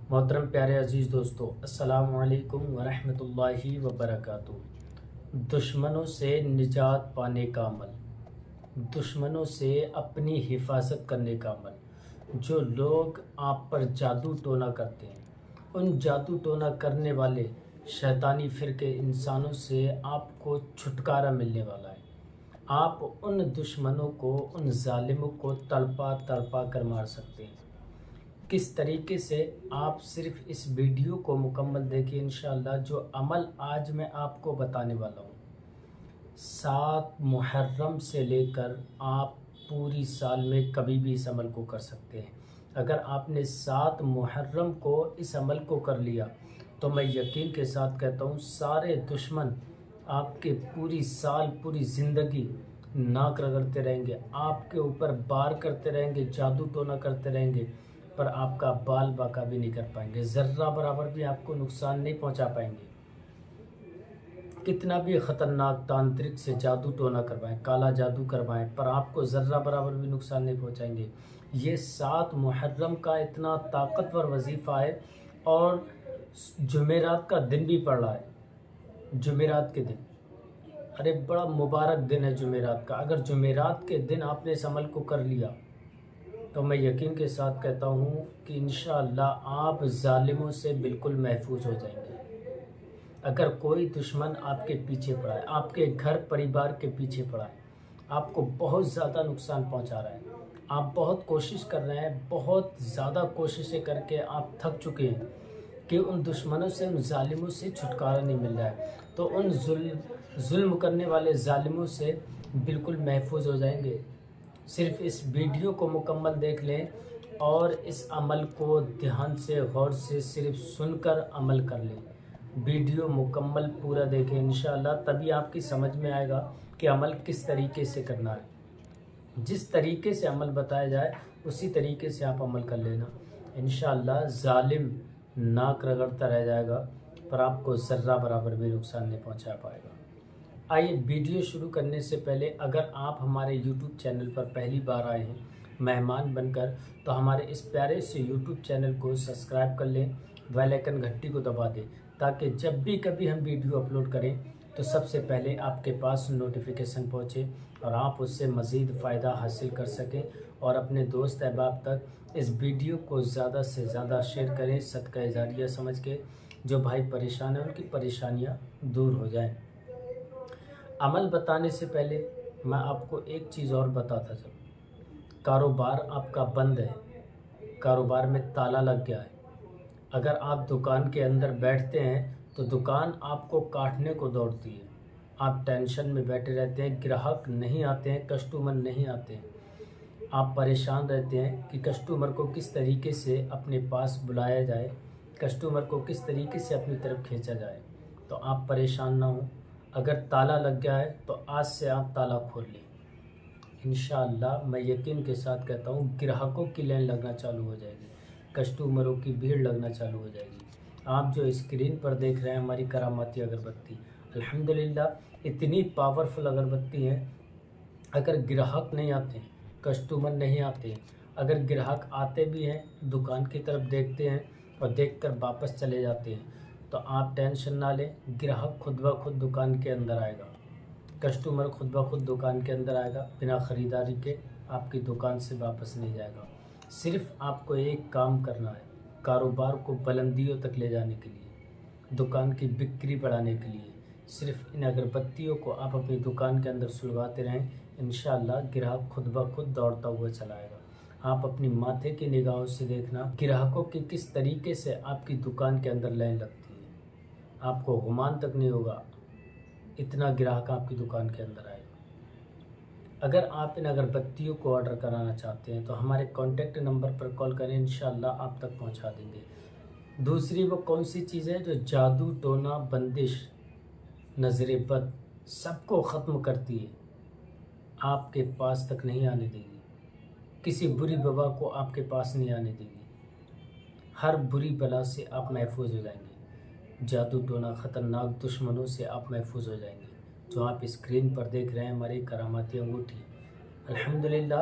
محترم پیارے عزیز دوستو، السلام علیکم ورحمۃ اللہ وبرکاتہ۔ دشمنوں سے نجات پانے کا عمل، دشمنوں سے اپنی حفاظت کرنے کا عمل۔ جو لوگ آپ پر جادو ٹونا کرتے ہیں، ان جادو ٹونا کرنے والے شیطانی فرقے انسانوں سے آپ کو چھٹکارا ملنے والا ہے۔ آپ ان دشمنوں کو، ان ظالموں کو تڑپا تڑپا کر مار سکتے ہیں۔ کس طریقے سے؟ آپ صرف اس ویڈیو کو مکمل دیکھیں انشاءاللہ۔ جو عمل آج میں آپ کو بتانے والا ہوں، 7 محرم سے لے کر آپ پوری سال میں کبھی بھی اس عمل کو کر سکتے ہیں۔ اگر آپ نے 7 محرم کو اس عمل کو کر لیا تو میں یقین کے ساتھ کہتا ہوں سارے دشمن آپ کے پوری سال، پوری زندگی ناک رگڑتے رہیں گے، آپ کے اوپر بار کرتے رہیں گے، جادو ٹونا کرتے رہیں گے، پر آپ کا بال باقا بھی نہیں کر پائیں گے، ذرہ برابر بھی آپ کو نقصان نہیں پہنچا پائیں گے۔ کتنا بھی خطرناک تانترک سے جادو ٹونا کروائیں، کالا جادو کروائیں، پر آپ کو ذرہ برابر بھی نقصان نہیں پہنچائیں گے۔ یہ 7 محرم کا اتنا طاقتور وظیفہ ہے، اور جمعرات کا دن بھی پڑ رہا ہے۔ جمعرات کے دن، ارے بڑا مبارک دن ہے جمعرات کا۔ اگر جمعرات کے دن آپ نے اس عمل کو کر لیا تو میں یقین کے ساتھ کہتا ہوں کہ انشاءاللہ آپ ظالموں سے بالکل محفوظ ہو جائیں گے۔ اگر کوئی دشمن آپ کے پیچھے پڑا ہے، آپ کے گھر پریوار کے پیچھے پڑا ہے، آپ کو بہت زیادہ نقصان پہنچا رہا ہے، آپ بہت کوشش کر رہے ہیں، بہت زیادہ کوششیں کر کے آپ تھک چکے ہیں کہ ان دشمنوں سے، ان ظالموں سے چھٹکارا نہیں مل رہا ہے، تو ان ظلم کرنے والے ظالموں سے بالکل محفوظ ہو جائیں گے۔ صرف اس ویڈیو کو مکمل دیکھ لیں اور اس عمل کو دھیان سے، غور سے صرف سن کر عمل کر لیں۔ ویڈیو مکمل پورا دیکھیں انشاءاللہ، تبھی آپ کی سمجھ میں آئے گا کہ عمل کس طریقے سے کرنا ہے۔ جس طریقے سے عمل بتایا جائے اسی طریقے سے آپ عمل کر لینا، انشاءاللہ ظالم ناک رگڑتا رہ جائے گا، پر آپ کو ذرہ برابر بھی نقصان نہیں پہنچا پائے گا۔ آئیے ویڈیو شروع کرنے سے پہلے اگر آپ ہمارے یوٹیوب چینل پر پہلی بار آئے ہیں مہمان بن کر، تو ہمارے اس پیارے سے یوٹیوب چینل کو سبسکرائب کر لیں، بیل آئیکن گھنٹی کو دبا دیں، تاکہ جب بھی کبھی ہم ویڈیو اپلوڈ کریں تو سب سے پہلے آپ کے پاس نوٹیفیکیشن پہنچے اور آپ اس سے مزید فائدہ حاصل کر سکیں، اور اپنے دوست احباب تک اس ویڈیو کو زیادہ سے زیادہ شیئر کریں، صدقہ جاریہ سمجھ کے۔ جو بھائی پریشان ہیں ان کی پریشانیاں دور ہو جائیں۔ عمل بتانے سے پہلے میں آپ کو ایک چیز اور بتاتا چلوں۔ کاروبار آپ کا بند ہے، کاروبار میں تالا لگ گیا ہے۔ اگر آپ دکان کے اندر بیٹھتے ہیں تو دکان آپ کو کاٹنے کو دوڑتی ہے، آپ ٹینشن میں بیٹھے رہتے ہیں، گراہک نہیں آتے ہیں، کسٹمر نہیں آتے ہیں، آپ پریشان رہتے ہیں کہ کسٹمر کو کس طریقے سے اپنے پاس بلایا جائے، کسٹمر کو کس طریقے سے اپنی طرف کھینچا جائے۔ تو آپ پریشان نہ ہوں، اگر تالا لگ گیا ہے تو آج سے آپ تالا کھول لیں انشاءاللہ۔ میں یقین کے ساتھ کہتا ہوں گراہکوں کی لائن لگنا چالو ہو جائے گی، کسٹمروں کی بھیڑ لگنا چالو ہو جائے گی۔ آپ جو اسکرین پر دیکھ رہے ہیں ہماری کراماتی اگربتی، الحمدللہ اتنی پاورفل اگربتی ہے، اگر گراہک نہیں آتے ہیں، کسٹمر نہیں آتے ہیں، اگر گراہک آتے بھی ہیں، دکان کی طرف دیکھتے ہیں اور دیکھ کر واپس چلے جاتے ہیں، تو آپ ٹینشن نہ لیں، گراہک خود بخود دکان کے اندر آئے گا، کسٹمر خود بخود دکان کے اندر آئے گا، بنا خریداری کے آپ کی دکان سے واپس نہیں جائے گا۔ صرف آپ کو ایک کام کرنا ہے، کاروبار کو بلندیوں تک لے جانے کے لیے، دکان کی بکری بڑھانے کے لیے صرف ان اگربتیوں کو آپ اپنی دکان کے اندر سلگاتے رہیں، انشاءاللہ گراہک خود بخود دوڑتا ہوا چلا آئے گا۔ آپ اپنی ماتھے کی نگاہوں سے دیکھنا گراہکوں کی کس طریقے سے آپ کی دکان کے اندر لائن لگتی ہے، آپ کو گمان تک نہیں ہوگا اتنا گراہک آپ کی دکان کے اندر آئے گا۔ اگر آپ ان اگربتیوں کو آرڈر کرانا چاہتے ہیں تو ہمارے کانٹیکٹ نمبر پر کال کریں، انشاءاللہ آپ تک پہنچا دیں گے۔ دوسری وہ کون سی چیز ہے جو جادو ٹونا، بندش، نظر بد سب کو ختم کرتی ہے، آپ کے پاس تک نہیں آنے دے گی، کسی بری وبا کو آپ کے پاس نہیں آنے دے گی، ہر بری بلا سے آپ محفوظ ہو جائیں گے، جادو ٹونا خطرناک دشمنوں سے آپ محفوظ ہو جائیں گے۔ جو آپ اسکرین پر دیکھ رہے ہیں ہماری کراماتی انگوٹھی، الحمدللہ